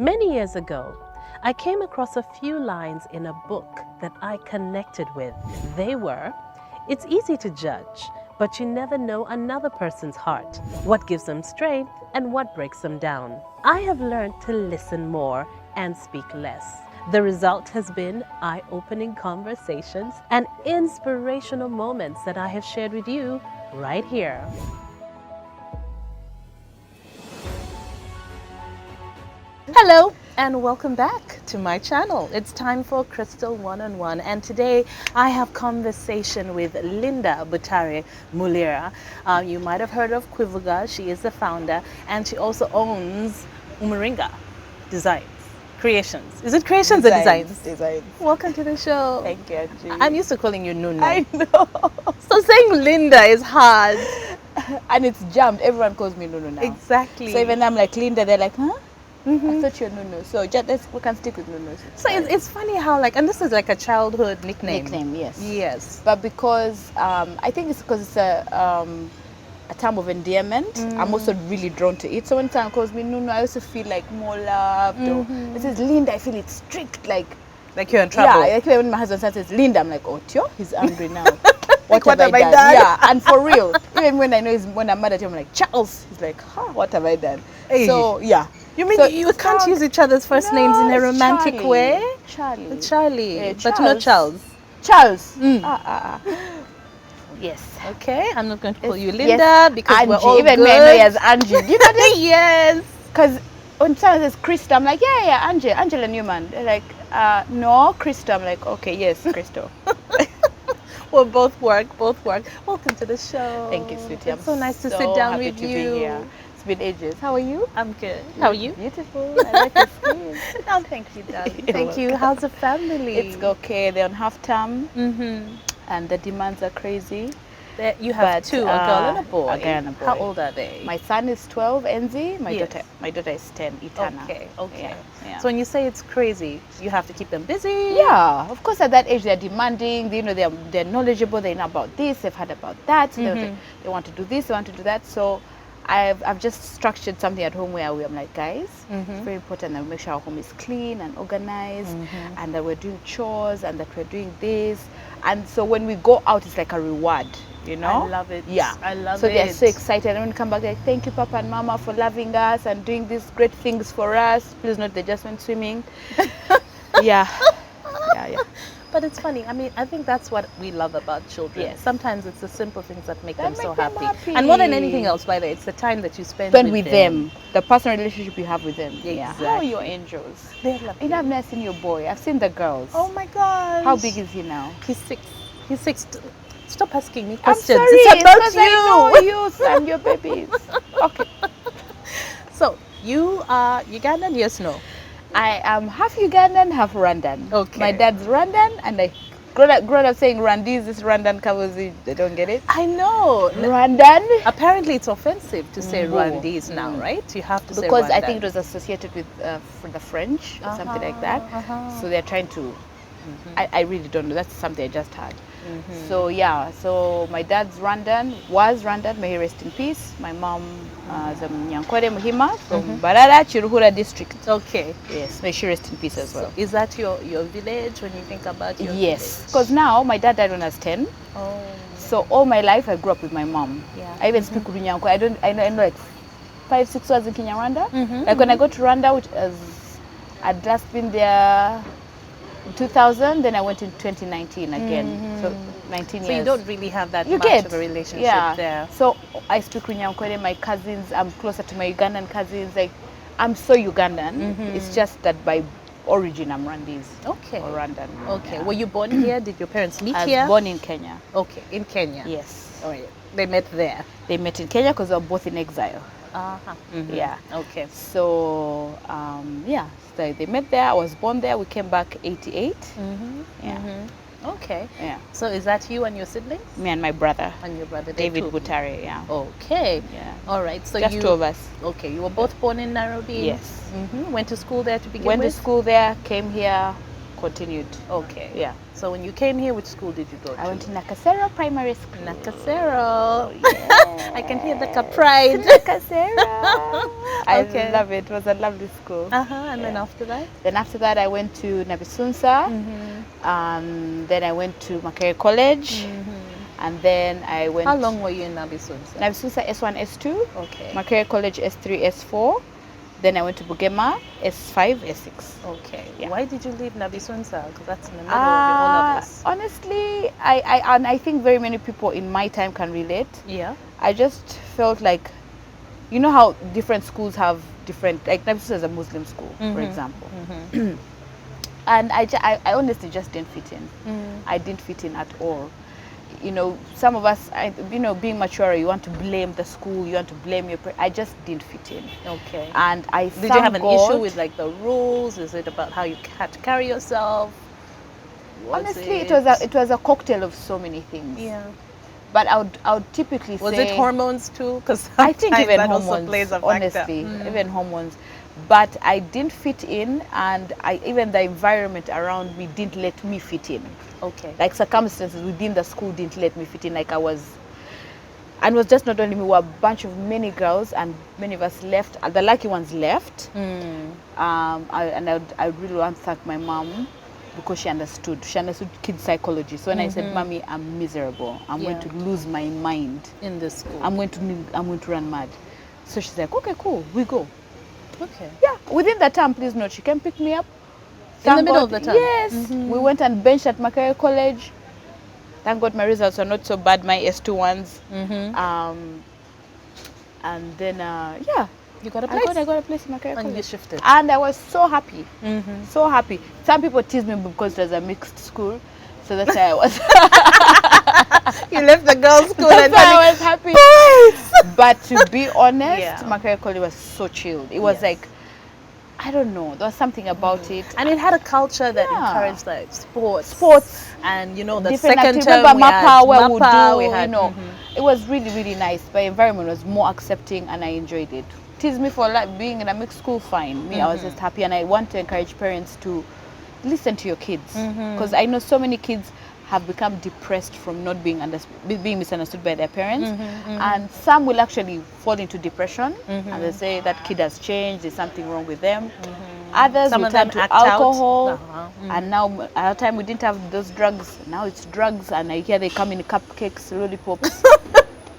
Many years ago, I came across a few lines in a book that I connected with. They were, "It's easy to judge, but you never know another person's heart, what gives them strength and what breaks them down." I have learned to listen more and speak less. The result has been eye-opening conversations and inspirational moments that I have shared with you right here. Hello and welcome back to my channel. It's time for Crystal One-on-One, and today I have conversation with Linda Butare Mulira. You might have heard of Quivuga. She is the founder, and she also owns Umuringa Designs. Creations. Is it creations or designs? Designs. Welcome to the show. Thank you, Angie. I'm used to calling you Nunu. I know. So saying Linda is hard. And it's jammed. Everyone calls me Nunu now. Exactly. So even I'm like Linda, they're like, huh? I thought you're Nunu. So just we can stick with Nunu. So it's funny how and this is like a childhood nickname. Nickname, yes. Yes. But because I think it's because it's a term of endearment. I'm also really drawn to it. So when someone calls me Nunu, I also feel like more loved. Or this is Linda, I feel it's strict, like you're in trouble. Yeah, like when my husband says Linda, I'm like, oh, Tio, he's angry now. What have I done? Yeah, and for real, even when I know when I'm mad at him, I'm like, Charles. He's like, huh, what have I done? Hey. So yeah. You mean so you can't use each other's first names in a romantic Charlie. way? Charlie. Yeah, but not Charles. Charles. Yes. Okay, I'm not going to call you Linda because Angie. we're all even good. me, I know you as Angie. You know this? Yes. Because when someone says Krista, I'm like, yeah, Angela Newman. They're like, no, Krista. I'm like, okay, yes, Crystal. Well, both work. Welcome to the show. Thank you, sweetie. It's so nice to sit down with to you. Be here. It's been ages. How are you? I'm good. How are you? Beautiful. I like your skin. Oh, thank you, darling. You're Thank you. welcome. How's the family? It's okay. They're on half term, and the demands are crazy. You have two, a girl and a boy. A girl and a boy. How old are they? My son is 12, Enzi. Yes. My daughter is 10, Itana. Okay. Yeah. So when you say it's crazy, you have to keep them busy. Yeah, of course. At that age, they're demanding. You know, they're knowledgeable. They know about this. They've heard about that. So they want to do this. They want to do that. So I've just structured something at home where I'm like, guys, it's very important that we make sure our home is clean and organized, and that we're doing chores, and that we're doing this. And so when we go out, it's like a reward. You know? I love it. Yeah. I love it. So they're so excited. And when we come back, they're like, thank you, Papa and Mama, for loving us and doing these great things for us. Please note they just went swimming. Yeah. But it's funny. I mean, I think that's what we love about children. Yes. Sometimes it's the simple things that make them so them happy. happy. And more than anything else, by the way, it's the time that you spend with them. The personal relationship you have with them. Exactly. Yeah. How are your angels? They're lovely. You know, I've never seen your boy. I've seen the girls. Oh my gosh. How big is he now? He's 6. He's 6. Stop asking me I'm questions. sorry, It's about because you. I know you and your babies. Okay. So, you are Ugandan, yes, no? I am half Ugandan, half Rwandan. Okay. My dad's Rwandan, and I grown up saying Rwandese. This Rwandan covers it. They don't get it. I know. Rwandan. Apparently, it's offensive to say Mm. Rwandese now, right? You have to say Because I Rwandan. think it was associated with the French or something like that. So they're trying to. I really don't know. That's something I just heard. So yeah. So my dad's was Rwandan. May he rest in peace. My mom is a Nyankore Muhima from Barara, Chiruhura district. Okay. Yes. May she rest in peace as well. So is that your village when you think about your Yes. Because now my dad died when I was 10. Oh. So all my life I grew up with my mom. Yeah. I even speak Runyankore. I know like 5-6 words in Kinyarwanda. Like when I go to Rwanda, which I'd last been there in 2000, then I went in 2019 again. So 19 years. So you don't really have that You much get of a relationship there. So I speak Runyankore. My cousins, I'm closer to my Ugandan cousins. Like I'm so Ugandan. It's just that by origin I'm Rwandese. Okay. Or Rwandan. Okay. Yeah. Were you born here? Did your parents meet I here? was born in Kenya. Okay, in Kenya. Yes. Oh, yeah. They met there. They met in Kenya because they were both in exile. Yeah. Okay. So so they met there. I was born there. We came back 88. Yeah. Okay. Yeah. So is that you and your siblings? Me and my brother, And your brother David David. Butare. Yeah. Okay. Yeah. All right. So Just you. two of us. Okay. You were both born in Nairobi. Yes. Went to school there to begin Went to with. school there. Came here. continued. Okay. Yeah. So when you came here, which school did you go to? I went to Nakasero Primary School. Nakasero. Yeah. I can hear the pride. Nakasero. Okay. I love it. It was a lovely school. And then after that? Then after that, I went to Nabisunsa. Then I went to Makerere College. And then I went... How long were you in Nabisunsa? Nabisunsa S1, S2. Okay. Makerere College S3, S4. Then I went to Bugema S5, S6. Okay. Yeah. Why did you leave Nabisunsa? Because that's in the middle of your O-levels. Honestly, I think very many people in my time can relate. Yeah. I just felt like, you know how different schools have different, like Nabisunsa is a Muslim school, for example. And I honestly just didn't fit in. I didn't fit in at all. You know, some of us, you know, being mature, you want to blame the school, you want to blame your I just didn't fit in. Okay. And did you have an issue with like the rules? Is it about how you had to carry yourself? Honestly, it was a cocktail of so many things. Yeah. But I would typically say... Was it hormones too? Because I think even that hormones, also plays a factor. honestly, even hormones. But I didn't fit in, and even the environment around me didn't let me fit in. Okay. Like circumstances within the school didn't let me fit in. Like I was, and it was just not only me, we were a bunch of many girls, and many of us left. The lucky ones left. I really want to thank my mom because she understood. She understood kids psychology. So when I said, "Mommy, I'm miserable. I'm going to lose my mind in this school. I'm going to run mad." So she's like, "Okay, cool, we go." Okay. Yeah, within that time, please note, she can pick me up. In the middle of the time? Yes. We went and benched at Makerere College. Thank God my results were not so bad, my S2 ones. And then, yeah. You got a place? I got a place in Makerere College. And you shifted. And I was so happy. So happy. Some people tease me because it was a mixed school. So that's why I was. You left the girls' school and I was happy. Boys! But to be honest, Makerere College was so chilled. It was like, I don't know, there was something about it. And it had a culture that encouraged like sports. And you know, the different second term remember Mapa, where we had, you know, it was really, really nice. The environment was more accepting and I enjoyed it. Tease me for like being in a mixed school, fine. Me, I was just happy, and I want to encourage parents to listen to your kids, because I know so many kids have become depressed from not being misunderstood by their parents, and some will actually fall into depression, and they say that kid has changed, there's something wrong with them. Others will turn to alcohol, and now at our time we didn't have those drugs. Now it's drugs, and I hear they come in cupcakes, lollipops.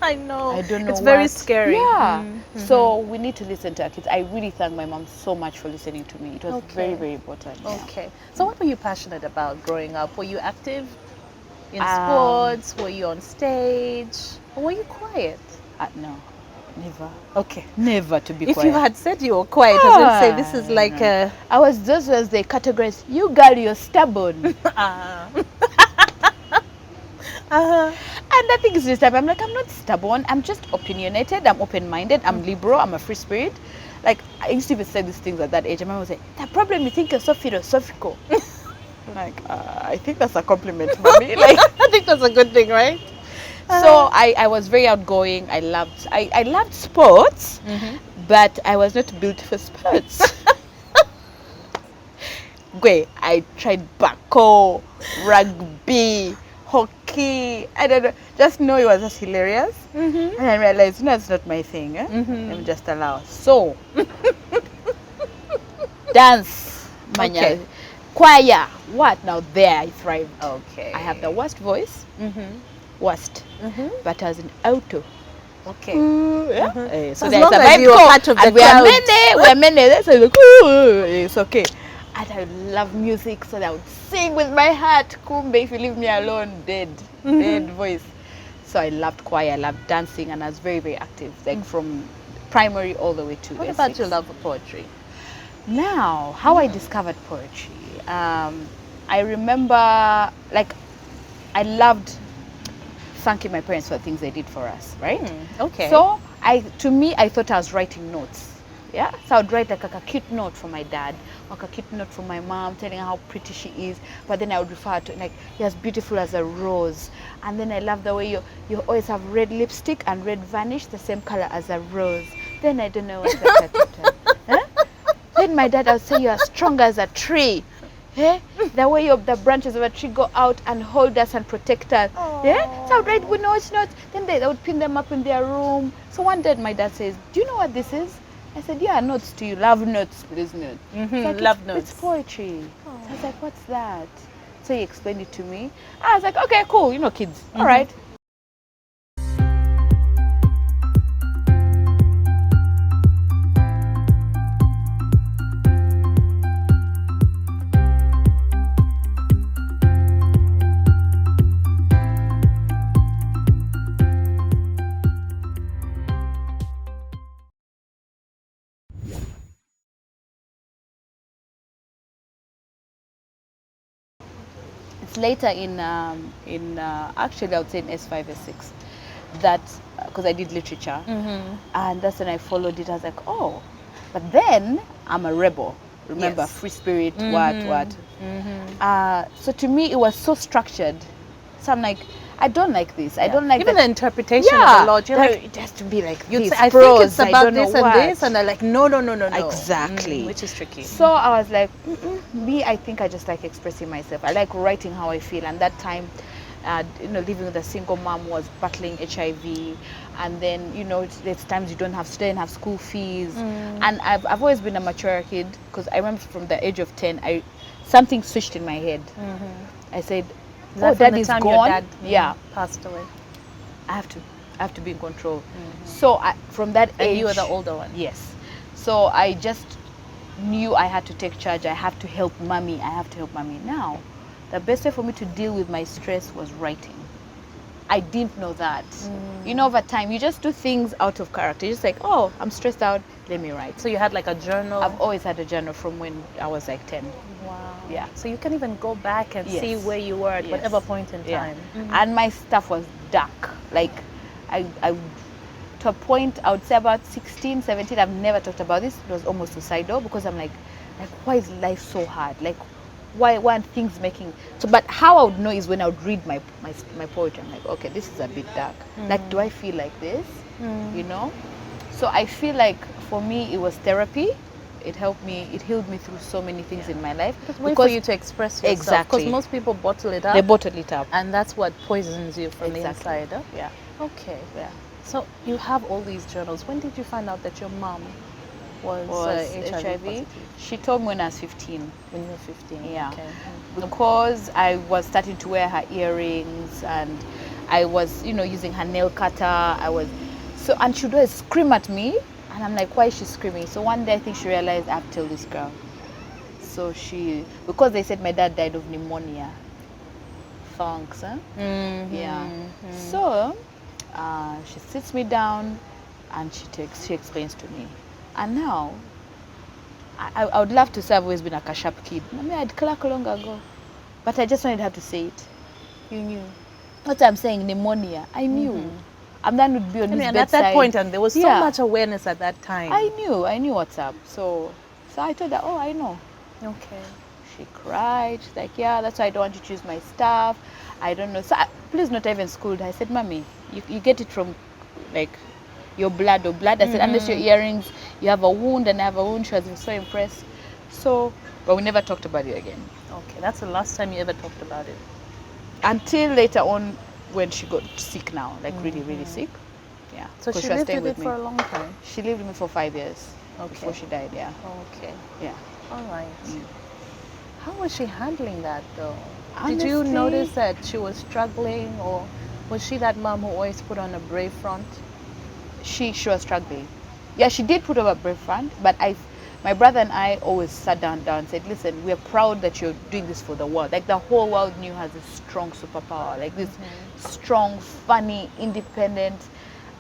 I know. I don't know. It's very scary. Yeah. So we need to listen to our kids. I really thank my mom so much for listening to me. It was very, very important. Okay. So what were you passionate about growing up? Were you active in sports? Were you on stage? Or were you quiet? No, never. Okay. Never to be if quiet. If you had said you were quiet, I was going to say this is like a... I was just as they categorized, you girl, you're stubborn. And the thing is this time, I'm like, I'm not stubborn. I'm just opinionated. I'm open-minded. I'm liberal. I'm a free spirit. Like, I used to even say these things at that age. And my mom would say, the problem, you think you're so philosophical. Like, I think that's a compliment for me. Like, I think that's a good thing, right? So I was very outgoing. I loved sports, but I was not built for sports. I tried bako, rugby, hockey. I don't know. Just know it was just hilarious. And I realized, no, it's not my thing. Let me just allow. So, dance, manya, choir. What now? There I thrived. Okay. I have the worst voice. Worst. But I was in auto. Okay. So as there's long a as vibe you were part of the we are crowd. many. That's like, ooh, it's okay. And I love music, so I would sing with my heart. Kumbe, if you leave me alone, dead voice. So I loved choir, I loved dancing, and I was very, very active, like from primary all the way to What S6. about your love for poetry? Now, how I discovered poetry. I remember, like, I loved thanking my parents for the things they did for us, right? Okay. So, to me, I thought I was writing notes. Yeah, so I would write like a cute note for my dad, or a cute note for my mom, telling her how pretty she is. But then I would refer to like, you're as beautiful as a rose. And then I love the way you always have red lipstick and red varnish, the same color as a rose. Then I don't know what that. Then my dad, I would say, you're as strong as a tree. The way of the branches of a tree go out and hold us and protect us. Yeah, so I would write good notes. Then they would pin them up in their room. So one day my dad says, "Do you know what this is?" I said, "Yeah, notes to you. Love notes, please notes." Like, Love notes. It's poetry. So I was like, "What's that?" So he explained it to me. I was like, "Okay, cool. You know, kids. All right." It's later in actually I would say in S5, S6 that because I did literature, and that's when I followed it. I was like, oh, but then I'm a rebel. Remember, Yes. free spirit, what. So to me, it was so structured. So I'm like, I don't like this. I don't like even that. the interpretation of the Lord. You're like, it has to be like you'd this. say, I prose, think it's I about don't know this and what. this, and they're like, no. Exactly. Which is tricky. So I was like, me, I think I just like expressing myself. I like writing how I feel. And that time, living with a single mom was battling HIV, and then there's times you don't have school fees, and I've always been a mature kid because I remember from the age of 10, something switched in my head. I said, "Oh, dad is gone. Your dad, passed away. I have to be in control." So from that age, and you were the older one. Yes. So I just knew I had to take charge. I have to help mommy. Now, the best way for me to deal with my stress was writing. I didn't know that. Over time, you just do things out of character. You're just like, oh, I'm stressed out, let me write. So you had like a journal? I've always had a journal from when I was like 10. Wow. Yeah. So you can even go back and see Yes. where you were at Yes. whatever point in time. And my stuff was dark. Like, I to a point, I would say about 16, 17, I've never talked about this. It was almost suicidal because I'm like, why is life so hard? Like, why aren't things making so? But how I would know is when I would read my poetry. I'm like, okay, this is a bit dark. Like, do I feel like this? So I feel like for me it was therapy. It helped me. It healed me through so many things in my life. It's a way for you to express yourself. Exactly. Because most people bottle it up. They bottle it up, and that's what poisons you from the Exactly. inside. Huh? Yeah. Okay. Yeah. So you have all these journals. When did you find out that your mom was HIV positive? She told me when I was 15. When you were 15. Yeah. Okay. Because I was starting to wear her earrings and I was, using her nail cutter. And she would always scream at me. And I'm like, why is she screaming? So one day I think she realized I have to tell this girl. So because they said my dad died of pneumonia. Thanks, huh? Yeah. So she sits me down and she explains to me. And now, I would love to say I've always been a cash-up kid. I mean, I'd clock long ago. But I just wanted her to say it. You knew. What I'm saying, pneumonia, I knew. And then would be on his bedside. At that point, and there was so much awareness at that time. I knew what's up. So I told her, oh, I know. Okay. She cried. She's like, yeah, that's why I don't want you to use my stuff. I don't know. So please not even schooled. I said, Mommy, you get it from like your blood or blood. I said, unless your earrings, you have a wound and I have a wound. She was so impressed. But we never talked about it again. Okay, that's the last time you ever talked about it. Until later on when she got sick now, like really, really sick. Yeah. So she lived with it for a long time? She lived with me for 5 years before she died, yeah. Okay. Yeah. All right. How was she handling that though? Honestly, did you notice that she was struggling, or was she that mom who always put on a brave front? She was struggling. Yeah, she did put on a brave front, but my brother and I always sat down and said, listen, we're proud that you're doing this for the world. Like the whole world knew her as a strong superpower, like this strong, funny, independent,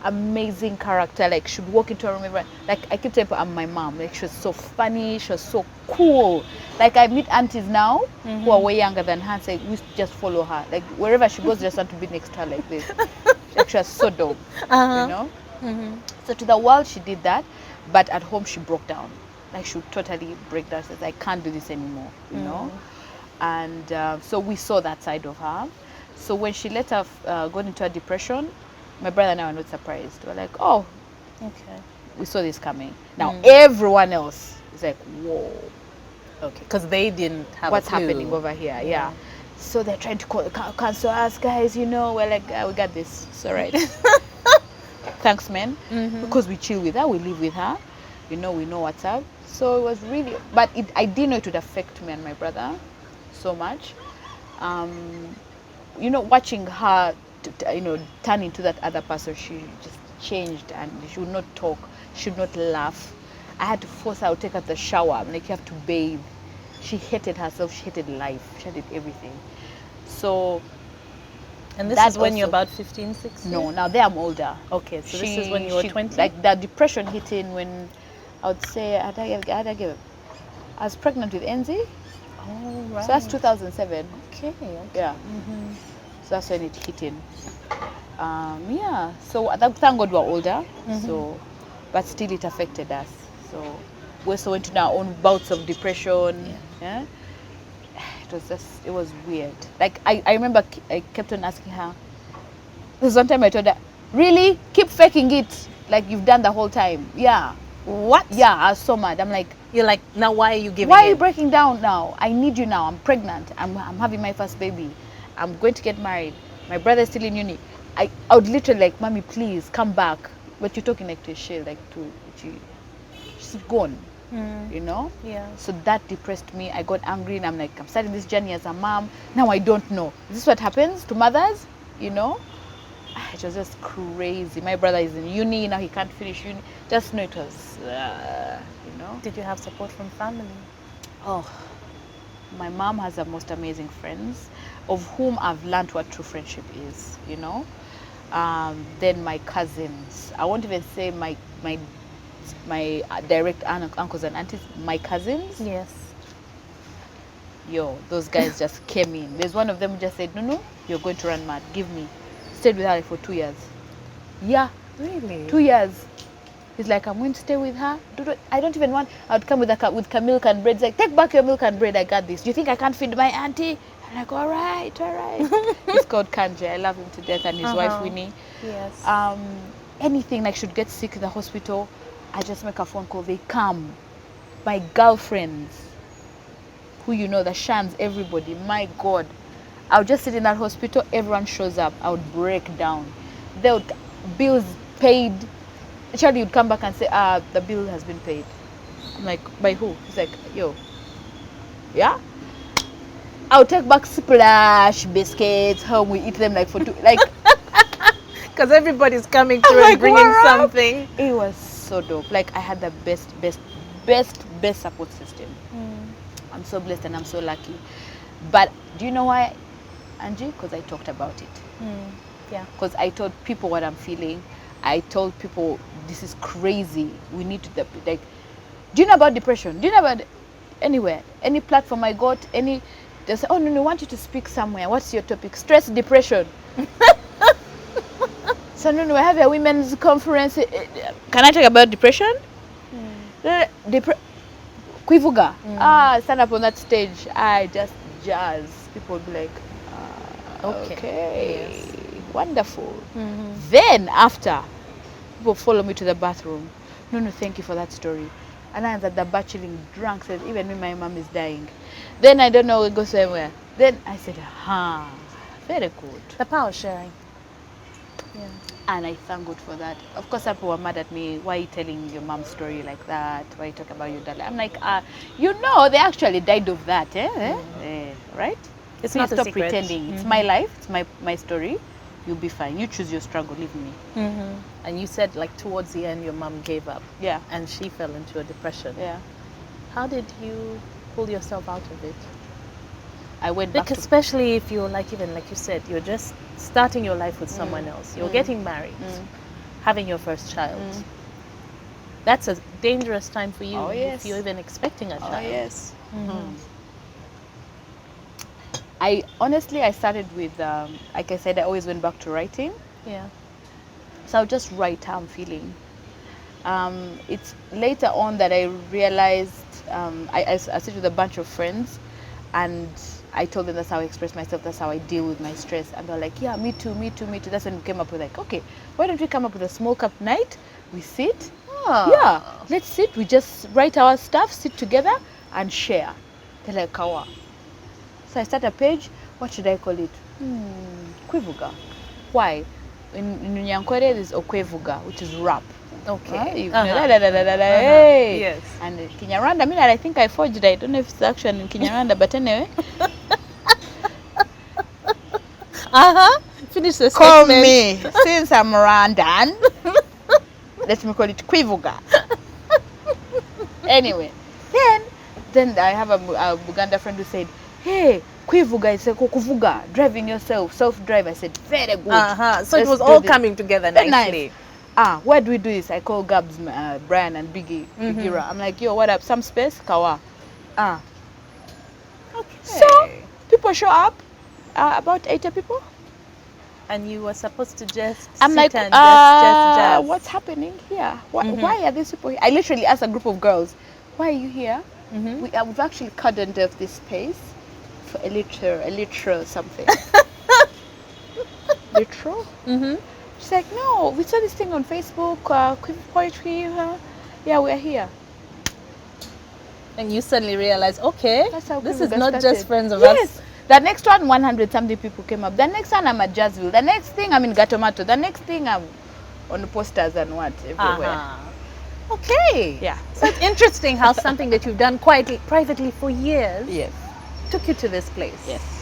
amazing character. Like she'd walk into a room, like I keep telling people I'm my mom. Like she was so funny, she was so cool. Like I meet aunties now who are way younger than her and say, we just follow her. Like wherever she goes, just want to be next to her like this. Like she was so dope, So to the world she did that, but at home she broke down. Like she would totally break down. She says, I can't do this anymore, know. And so we saw that side of her. So when she later got into a depression, my brother and I were not surprised. We're like, oh, okay, we saw this coming. Now everyone else is like, whoa. Okay, because they didn't have what's a clue. happening over here. Yeah. So they're trying to cancel us, guys. You know, we're like, we got this. It's all right. Thanks, man. Because we chill with her, we live with her. You know, we know what's up. So it was really, but I didn't know it would affect me and my brother so much. You know, watching her, you know, turn into that other person, she just changed, and she would not talk, she would not laugh. I had to force her to take her to the shower. I'm like, you have to bathe. She hated herself, she hated life, she hated everything. So, and this is when you're about 15, 16? No, now there I'm older. Okay, so this is when you were 20? Like the depression hitting when I would say, I was pregnant with Enzi. Oh, right. So that's 2007. Okay. Yeah. So that's when it hit in. Yeah. So thank God we're older. So, but still it affected us. So we also went into our own bouts of depression. Yeah. It was weird. Like I remember I kept on asking her. There's one time I told her, really? Keep faking it like you've done the whole time. Yeah. What? Yeah, I was so mad. I'm like, you're like, now why are you giving why are in? you breaking down now? I need you now. I'm pregnant. I'm having my first baby. I'm going to get married. My brother's still in uni. I would literally like, mommy, please come back. But you're talking like to a shit, like she's gone. You know? Yeah. So that depressed me. I got angry and I'm like, I'm starting this journey as a mom. Now I don't know. Is this what happens to mothers? You know? It was just crazy. My brother is in uni, now he can't finish uni. Just know it was, you know. Did you have support from family? Oh, my mom has the most amazing friends, of whom I've learned what true friendship is, you know. Then my cousins. I won't even say my direct uncles and aunties, my cousins. Yes. Yo, those guys just came in. There's one of them who just said, no, you're going to run mad. Give me. Stayed with her for 2 years. Yeah. Really? 2 years. He's like, I'm going to stay with her. I don't even want. I would come with milk and bread. He's like, take back your milk and bread. I got this. Do you think I can't feed my auntie? I'm like, all right. He's called Kanje. I love him to death, and his wife Winnie. Yes. Anything like should get sick in the hospital, I just make a phone call. They come. My girlfriends, who you know, the Shans, everybody. My God, I would just sit in that hospital. Everyone shows up. I would break down. They would bills paid. Charlie would come back and say, the bill has been paid. I'm like, by who? He's like, yo, yeah? I'll take back splash biscuits home. We eat them like for two, like. Because everybody's coming through and bringing something. It was so dope. Like I had the best support system. I'm so blessed and I'm so lucky. But do you know why, Angie? Because I talked about it. Yeah. Because I told people what I'm feeling. I told people this is crazy. We need to like. Do you know about depression? Do you know about anywhere? Any platform I got? They say, oh no, I want you to speak somewhere. What's your topic? Stress, depression. So no, I have a women's conference. Can I talk about depression? Kuivuga. Stand up on that stage. I just jazz. People will be like, okay. Yes. Wonderful. Then after, people follow me to the bathroom. No, thank you for that story. And I'm at the bar chilling, drunk, said, even me, my mom is dying. Then I don't know, we go somewhere. Then I said, very good. The power sharing. Yeah. And I thank God for that. Of course, people were mad at me. Why are you telling your mom's story like that? Why are you talking about your dad? I'm like, you know, they actually died of that, right? It's Please not stop a secret. Pretending. It's my life. It's my story. You'll be fine. You choose your struggle. Leave me. And you said, like, towards the end, your mom gave up. Yeah. And she fell into a depression. Yeah. How did you pull yourself out of it? I went back especially if you're like, even like you said, you're just starting your life with someone else. You're getting married, having your first child. That's a dangerous time for you if you're even expecting a child. Oh, yes. I started with, like I said, I always went back to writing. Yeah. So I'll just write how I'm feeling. It's later on that I realized, I sit with a bunch of friends and I told them that's how I express myself, that's how I deal with my stress. And they're like, yeah, me too. That's when we came up with like, okay, why don't we come up with a small cup night? We sit. Yeah, let's sit. We just write our stuff, sit together and share. They're like, Kawa. So I start a page. What should I call it? Kwivuga. Why? In Nyankwere, there's Okwevuga, which is rap. Okay. Hey. Yes. And Kinyarwanda, I mean, I think I forged it. I don't know if it's actually in Kinyarwanda, but anyway. Finish the Call statement. me. Since I'm Rwandan, let me call it Kwivuga. Anyway, then I have a Buganda friend who said, hey, Kwivuga is kuvuga, driving yourself, self-drive. I said, very good. So it was Let's all do this. coming together Very nicely. Nice. Where do we do this? I call Gabs, Brian and Biggie, Bigira. I'm like, yo, what up? Some space? Kawa. Okay. So, people show up, about 80 people. And you were supposed to just I'm sit like, and just jazz. what's happening here? Why are these people here? I literally asked a group of girls, why are you here? We've actually cordoned off this space for a literal something. Literal? She's like, no, we saw this thing on Facebook, poetry. Yeah, we're here. And you suddenly realize, okay, That's how this Kwivuga is not started. just friends of Yes. us. The next one, 100 something people came up. The next one, I'm at Jazzville. The next thing, I'm in Gatomato. The next thing, I'm on the posters and what, everywhere. Okay. Yeah. So it's interesting how something that you've done quietly, privately for years Yes. took you to this place. Yes.